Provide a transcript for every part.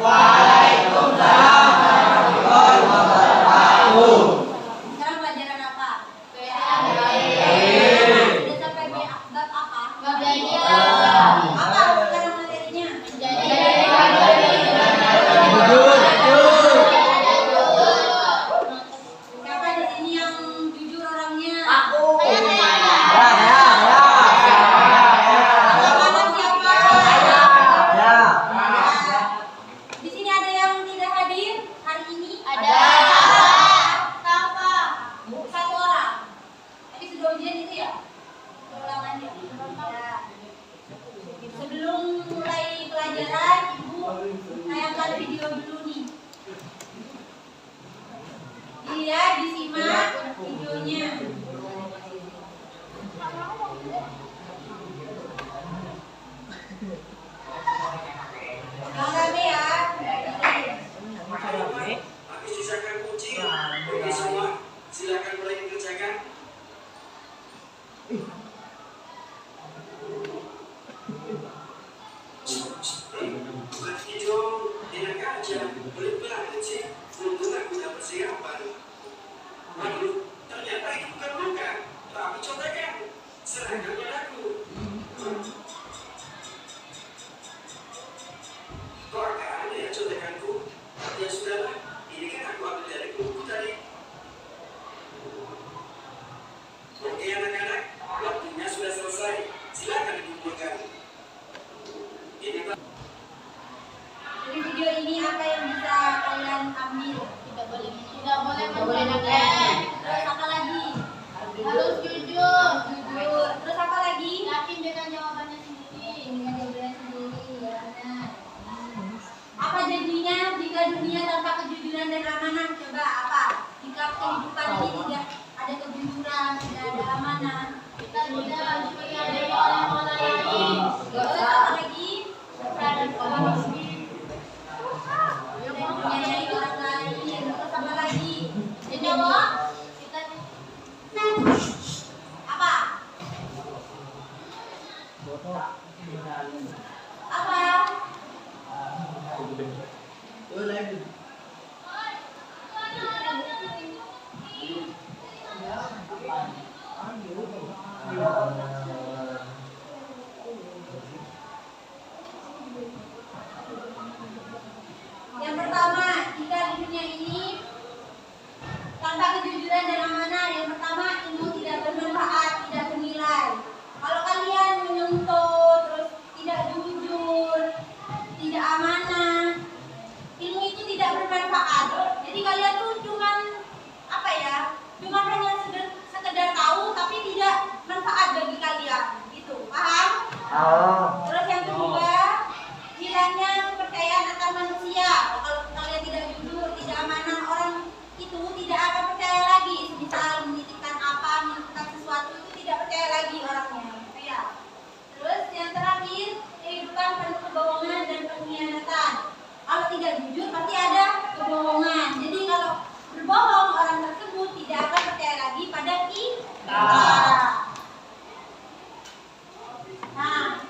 Waalaikumsalam warahmatullahi wabarakatuh. Sekarang pelajaran apa? Sudah sampai bab apa? Bab jahiliyah. Apa sekarang materinya? Siapa di sini yang jujur orangnya? Aku. Mana siapa? Ya. Di sini ada yang tidak hadir hari ini? Ada. Siapa? Satu orang. Tadi sudah ujian itu ya? Ulangan ya? Ya. Sebelum mulai pelajaran, Ibu tayangkan video dulu nih. Dilihat, disimak videonya. Jangan rame ya. Habis sisakan kunci bagi semua, silakan mulai dikerjakan. Bukan video enak aja, pelit banget sih. Untung aku udah persiapan. Waduh, ternyata itu bukan luka, tapi contekan. Serahkan padaku. Kok agak aneh ya contekanku? Ya sudahlah, ini kan aku ambil dari buku tadi. Oke anak-anak, waktunya sudah selesai. Silakan dikumpulkan. Ini Pak. Dari video ini apa yang bisa kalian ambil? Tidak boleh menjelekkan. Terus apa lagi? Harus jujur. Jujur. Terus apa lagi? Yakin dengan jawabannya sendiri. Dengan jawaban sendiri ya. Nah. Apa jadinya jika dunia tanpa kejujuran dan amanah? Coba apa? Jika kehidupan ini tidak ada kejujuran, tidak ada amanah. Kita tidak seperti orang-orang lain. Terus apa lagi? Dan korupsi. Dan menyayangi orang lain. Terus apa lagi? Jadi apa? Kita Apa? Apa? Yang pertama, jika di dunia ini tanpa kejujuran dan amanah, yang pertama ilmu tidak bermanfaat, tidak bernilai. Kalau kalian menyentuh, terus tidak jujur, tidak amanah, ilmu itu tidak bermanfaat. Jadi kalian tuh cuman apa ya? Cuman hanya sekedar tahu, tapi tidak manfaat bagi kalian. Gitu, paham? Terus yang kedua, hilangnya kepercayaan akan manusia. Kalau kalian tidak jujur, tidak amanah, orang itu tidak akan percaya lagi. Misal menitipkan apa, menitipkan sesuatu itu tidak percaya lagi orangnya. Gitu ya. Terus yang terakhir, kehidupan penuh kebohongan dan pengkhianatan. Kalau tidak jujur pasti ada kebohongan. Jadi kalau berbohong, orang tersebut tidak akan percaya lagi pada kita. Nah,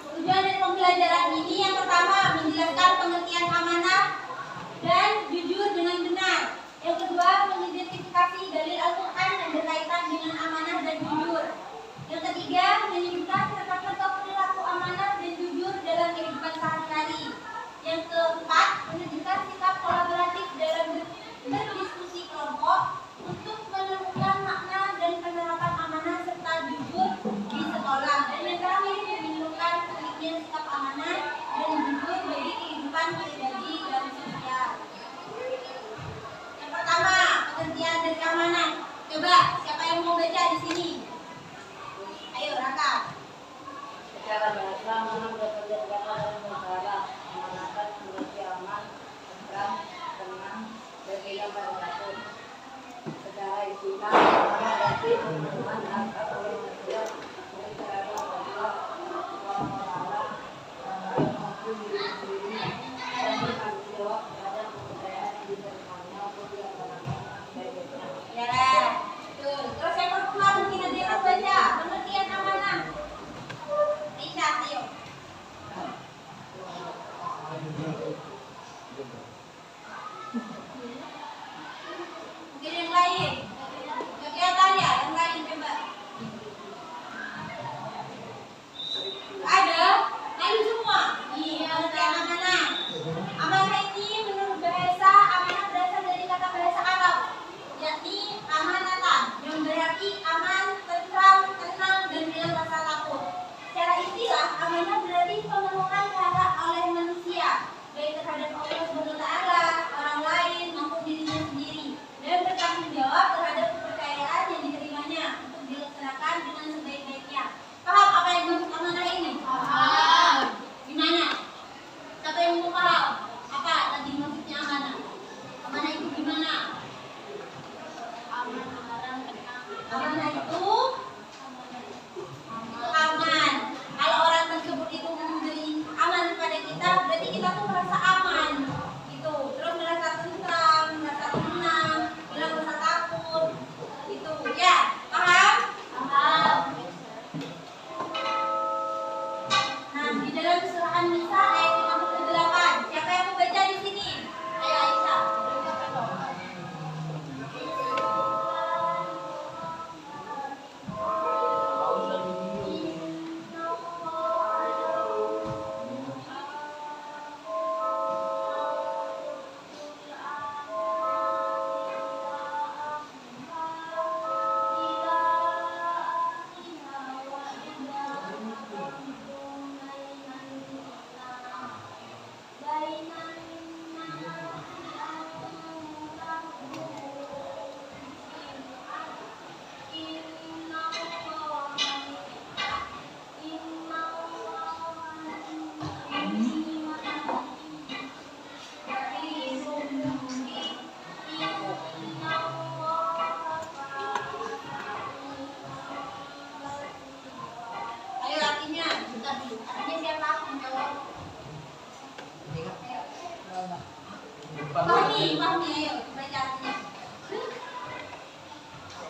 pahami, ayo baca artinya.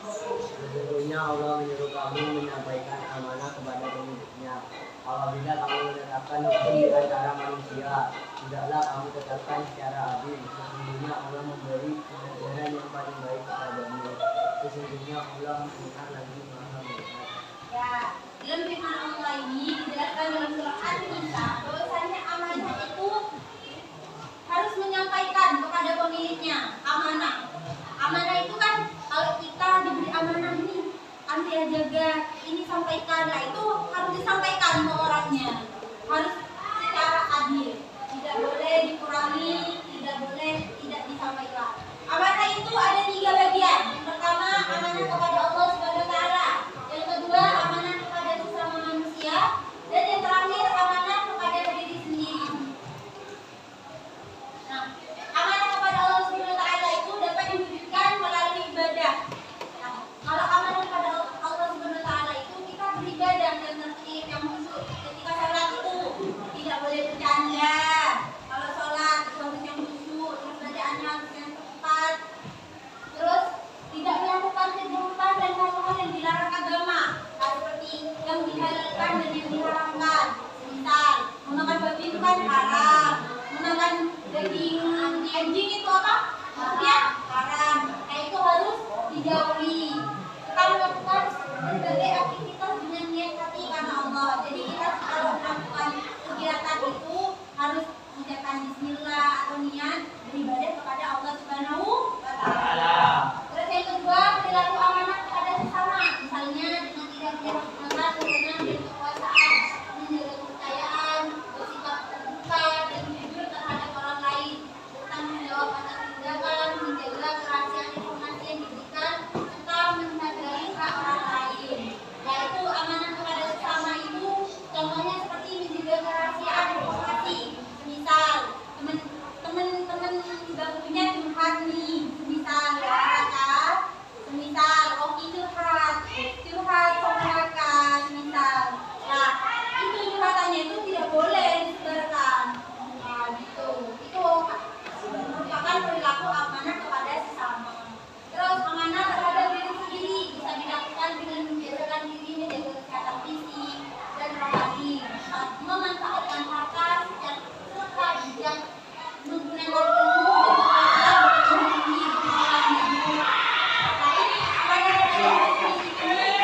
Sesungguhnya Allah menyuruh kamu menyampaikan amanah kepada pemiliknya. Apabila kamu menetapkan hukum dengan cara manusia, tidaklah kamu tetapkan secara adil. Sesungguhnya Allah memberi pelajaran yang paling baik kepadamu. Sesungguhnya Allah mendengar lagi maha melihat. Ya, dalam firman Allah ini dijelaskan dalam surat An-Nisa bahwasanya amanah itu harus menyampaikan kepada pemiliknya amanah. Amanah itu kan kalau kita diberi amanah ini anti jaga ini sampaikan, nah itu harus disampaikan ke orangnya, harus secara adil, tidak boleh dikurangi, tidak boleh tidak disampaikan. Amanah itu ada 3 bagian. Yang pertama amanah kepada Allah Subhanahu Wa Taala, yang kedua amanah kepada sesama manusia, dan yang terakhir amanah kepada diri sendiri. Nah, amanah kepada Allah Subhanahu Wa Taala itu dapat diwujudkan melalui ibadah. Nah, kalau amanah kepada Allah Subhanahu Wa Taala itu kita beribadah dan tertib yang khusyuk. Ketika sholat itu tidak boleh bercanda. Kalau sholat harus yang khusyuk, terus bacaannya harus yang tepat. Terus tidak melakukan kejurupan dan hal-hal yang dilarang agama, seperti yang dihalalkan dan yang diharamkan. Misal memakan babi itu kan haram, memakan daging anjing itu apa? Ya haram. Nah itu harus dijauhi. Kita melakukan berbagai aktivitas dengan niat hati karena Allah. Jadi kita kalau melakukan kegiatan itu harus mengucapkan Bismillah atau niat beribadah kepada Allah Subhanahu Wa Taala. Terus yang kedua perilaku amanah kepada sesama, misalnya dengan tidak menyalahgunakan wewenang dan kekuasaan, menjaga kepercayaan, bersikap terbuka dan jujur terhadap orang lain, bertanggung jawab atas tindakan, menjaga kerahasiaan informasi yang diberikan, serta menghargai hak orang lain. Yaitu amanah kepada sesama itu contohnya seperti menjaga kerahasiaan informasi. Misal teman-teman barunya curhat nih, misal ya pacar, misal Oki curhat sama kakak, misal. Nah itu curhatannya itu tidak boleh disebarkan. Nah gitu, itu merupakan perilaku amanah kepada sesama. Terus amanah terhadap diri sendiri bisa dilakukan dengan membiasakan diri menjaga kesehatan fisik dan rohani, memanfaatkan harta serta bijak, menggunakan ilmu dan menguasai ilmu. Nah ini amanah terhadap diri sendiri.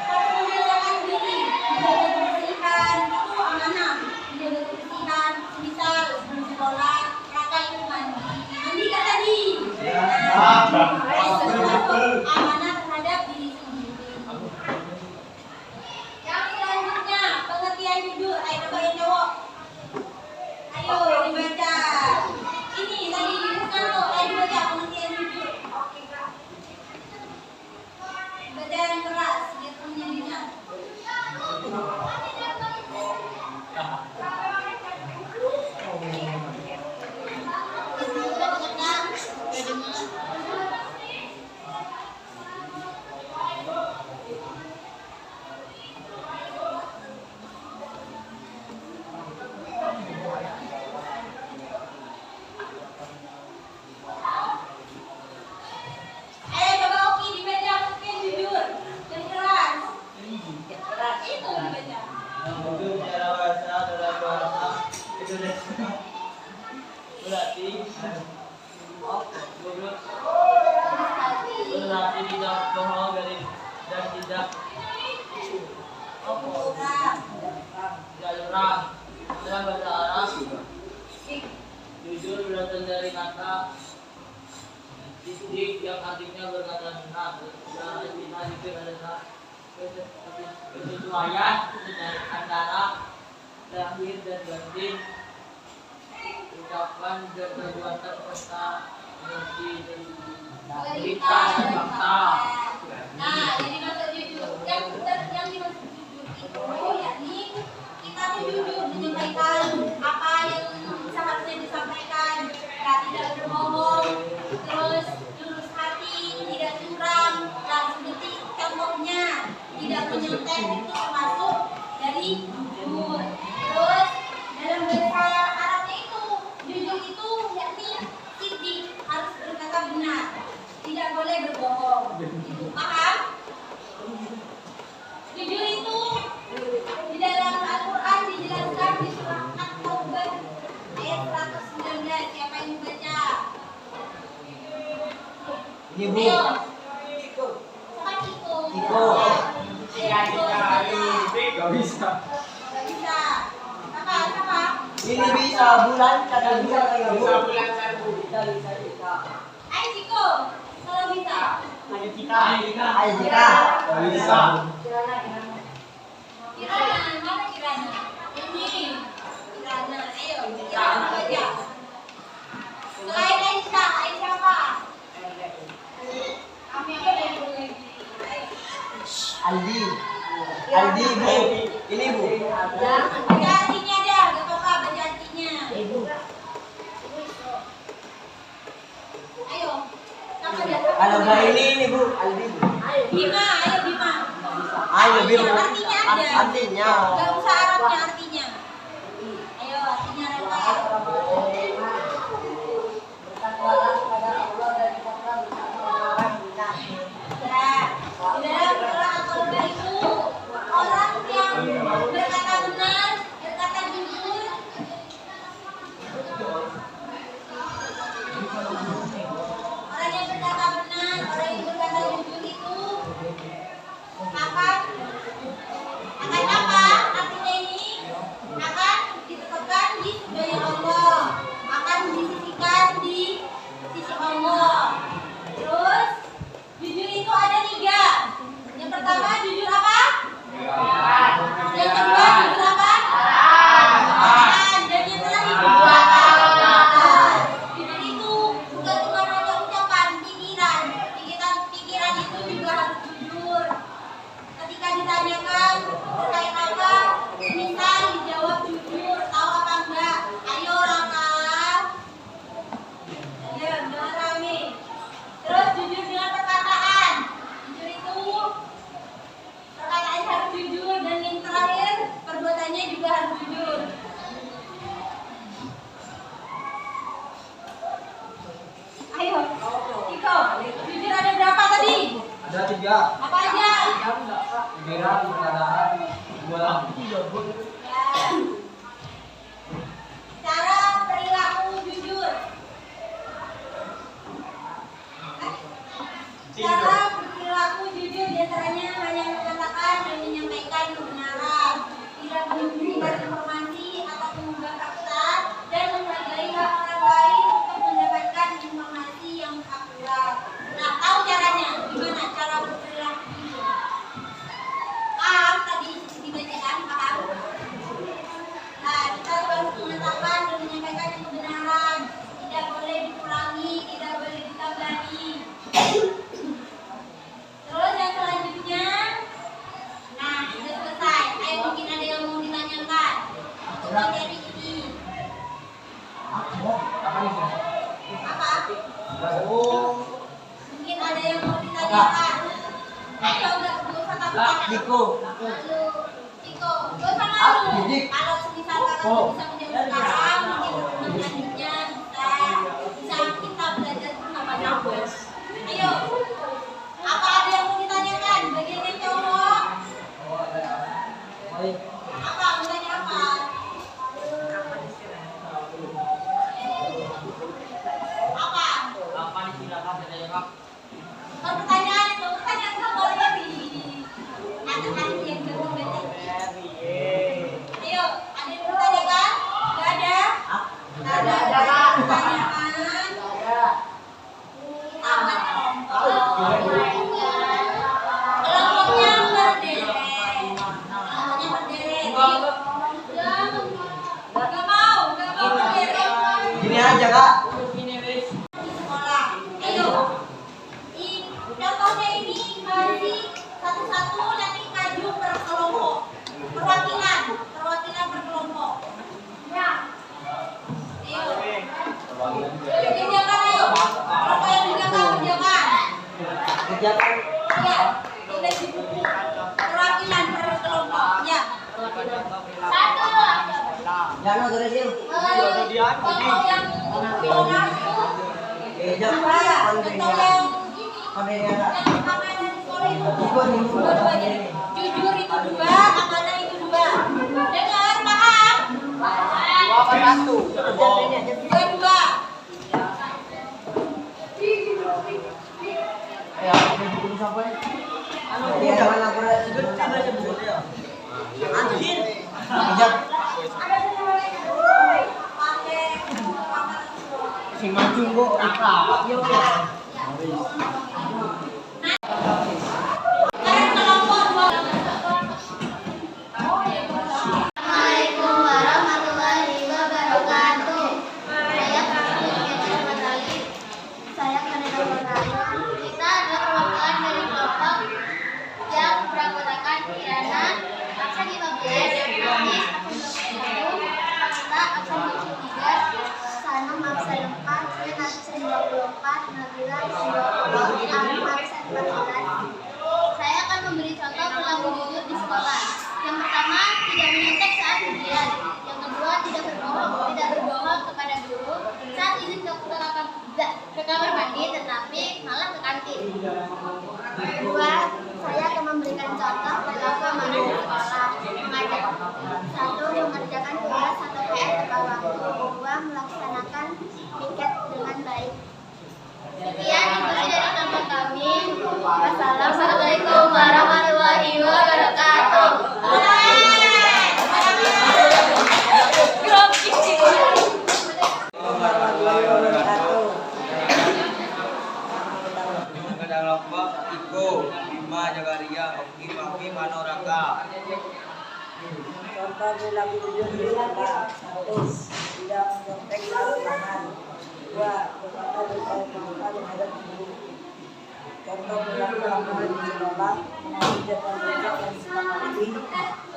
Harus membiasakan diri menjaga kebersihan, itu amanah. Menjaga kebersihan, misal sebelum sekolah, pakai itu mandi kan tadi. Amanah terhadap diri sendiri. Yang selanjutnya pengertian jujur. Ayo coba yang cowok. Ayo dibaca. Ini tadi dibuka tuh. Ayo dibaca pengertian jujur. Oke kak. Baca yang keras biar punya didengar. Coba Oki dibaca pengertian jujur. Yang keras. Itu dibaca. Jujur secara bahasa dalam bahasa Indonesia berarti tidak bohong dan tidak tidak curang. Dalam bahasa Arab jujur berasal dari kata sidik yang artinya berkata benar. Dan kita jujur adalah kesesuaian antara lahir dan batin, ucapan dan perbuatan serta emosi dan cerita dan fakta. Nah, jadi maksud jujur yang dimaksud jujur itu yakni kita tuh jujur menyampaikan apa yang seharusnya disampaikan, tidak berbohong, terus lurus hati, tidak curang. Nah, seperti contohnya tidak menyontek itu termasuk dari jujur. Terus dalam bahasa Arabnya itu jujur itu yakni boleh berbohong. Itu paham? Jujur itu di dalam Al-Quran dijelaskan di surah At-Taubah ayat 119. Siapa yang membaca? Ini Bu. Ayo. Siapa Ciko? Ciko. Ya. Ayo Ciko. Gak bisa. Gak bisa. Siapa? Ini bisa bulan kata bisa kayak Bu. Bisa bulan satu. Bisa. Ayo Ciko. Kalau bisa. Ayo kita. Ayo kita. Bisa. Kirana, mana Kirana? Ini. Kirana. Ayo. Kirana baca. Selain Aisyah, Aisyah apa? Kami apa yang boleh? Aldi. Aldi Bu. Ini Bu. Baca artinya dah, gak apa-apa baca artinya. Ayo. Siapa dia? Kalau nggak ini Bu. Aldi Bu. Bima, ayo Bima. Ayo Bima. Artinya ada. Artinya. Gak usah Arabnya artinya. Ayo artinya apa? Ya, di dalam surah At-Taubah itu orang yang berkata benar, berkata jujur. Orang yang berkata benar, orang yang berkata jujur itu akan apa? Artinya ini akan ditetapkan di surga Allah, akan disisihkan di sisi Allah. Terus jujur itu ada 3. Yang pertama jujur apa? Yang kedua jujur apa? Dan yang terakhir jujur apa? Jujur itu bukan cuma hanya ucapan, pikiran. Pikiran itu juga harus jujur. Ketika ditanyakan terkait apa, misal dijawab jujur, tahu apa enggak? Ayo Raka. Ya, jangan rame. Terus jujur dengan perkataan. Jujur itu perkataan harus jujur, dan yang terakhir perbuatannya juga harus jujur. Ayo, Iko, jujur ada berapa tadi? Ada 3. Apa aja? Pikiran, perkataan, dua. Ya. Cara perilaku jujur. Cara perilaku jujur diantaranya hanya mengatakan dan menyampaikan kebenaran, tidak memberikan informasi atau mengubah fakta, dan menghargai hak orang lain untuk mendapatkan informasi yang akurat. Nah, tahu caranya? Gimana cara berperilaku jujur? Paham tadi dibacakan? Paham? Nah, kita harus mengatakan dan menyampaikan yang kebenaran, tidak boleh dikurangi, tidak boleh ditambahi. Terus yang selanjutnya, nah sudah selesai. Ayo mungkin ada yang mau ditanyakan untuk materi ini. Apa? Mungkin ada yang mau ditanyakan. Ayo udah usah takut. Ciko. Lalu, Ciko, gak usah malu. Kalau semisal kakak bisa menjawab sekarang, mungkin selanjutnya bisa kita belajar bersama-sama. Ayo. Apa ada yang mau ditanyakan? Bagian yang cowok. Apa? Mau tanya apa? Apa? Kalau pertanyaan itu, pertanyaan kamu boleh di atas yang berbeda. Ayo, ada yang bertanyakan? Gak ada? Gak ada. Pertanyaan? Apa kelompoknya berderet. Kelompoknya berderet. Gak mau berderet. Gini aja Kak. Di sekolah. Ayo. Contohnya ini masih satu-satu nanti maju per kelompok. Perwakilan per kelompok. Ya. Ayo. Kerjakan ayo. Kelompok yang kerjakan. Kerjakan. Ya. Tulis di buku. Perwakilan per kelompok. Ya. Satu. Jangan tulis yuk. Kelompok yang kelompok itu. Jangan. Contoh yang ini Yang pertama yang dari sekolah itu dua-duanya. Jujur itu dua, amanah itu dua. Dengar, paham? Dua-dua. Sing maju kok akrab. Assalamualaikum warahmatullahi wabarakatuh. Saya Muhammad Ali. Saya Kaneda Purnama. Kita adalah perwakilan dari kelompok yang beranggotakan Kirana, absen 15, Anis, absen 21, Fakta, absen 23, Sanam, absen 4, Sen, absen 24, Nabila, absen 20, Alim, absen 14. Saya akan memberi contoh perilaku jujur di sekolah. Yang pertama, tidak menyontek saat ujian. Yang kedua, tidak berbohong kepada guru saat izin ke kamar mandi, tetapi malah ke kantin. Kedua, saya akan memberikan contoh perilaku amanah di sekolah. Satu, mengerjakan tugas atau PR tepat waktu. Dua, melaksanakan piket dengan baik. Sekian diskusi dari kelompok kami. Wassalamualaikum warahmatullahi wabarakatuh. Kelompok Iko, Bima, Jagaria, Oki, Maki, Manoraka. Contoh perilaku jujur di sekolah. 1. Tidak menyontek saat makan. 2. Berkata berbaik fakta terhadap guru. Contoh perilaku amanah di sekolah. Menaati jadwal belajar yang disepakati.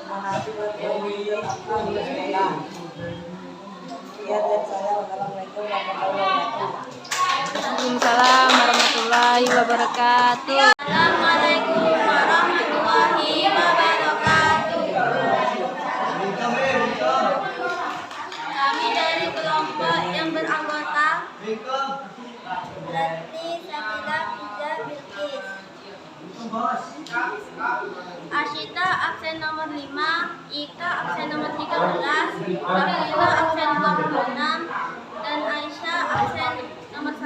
Menaati waktu jujur fakta di sekolah. Sekian dari saya. Wassalamualaikum warahmatullahi wabarakatuh. Waalaikumsalam warahmatullahi wabarakatuh. Assalamualaikum warahmatullahi wabarakatuh. Kami dari kelompok yang beranggota Lati, Sakila, Fiza, Bilqis. Asyita absen nomor 5, Ika absen nomor 13, Nabila absen 26, dan Aisyah absen nomor 1.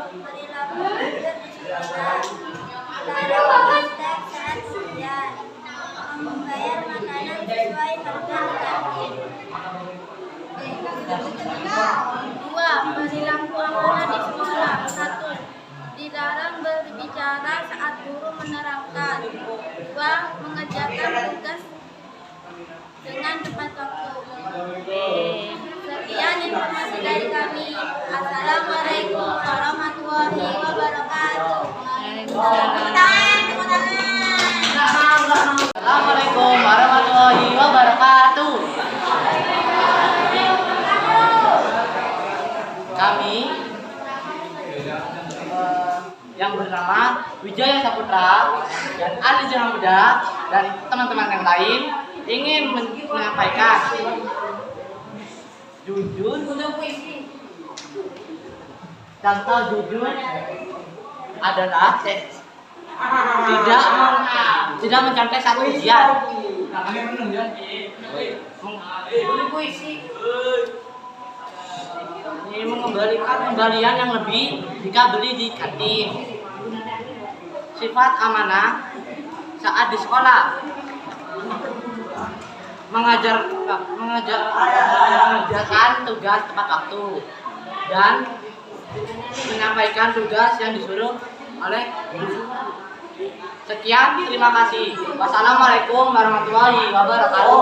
Perilaku jujur di sekolah. Melarang menyontek saat ujian. Membayar makanan sesuai harga di kantin. 2. Perilaku amanah di sekolah. 1. Dilarang berbicara saat guru menerangkan. 2. Mengerjakan tugas dengan tepat waktu. Sekian informasi dari kami. Assalamualaikum warahmatullahi wabarakatuh. Assalamualaikum warahmatullahi wabarakatuh. Kami yang bernama Wijaya Saputra dan Ali Jalan Muda dan teman-teman yang lain ingin menyampaikan jujur contoh jujur adalah tidak mencontek saat ujian, ini mengembalikan kembalian yang lebih jika beli di kantin. Sifat amanah saat di sekolah, mengerjakan tugas tepat waktu dan menyampaikan tugas yang disuruh oleh guru. Sekian, terima kasih. Wassalamualaikum warahmatullahi wabarakatuh.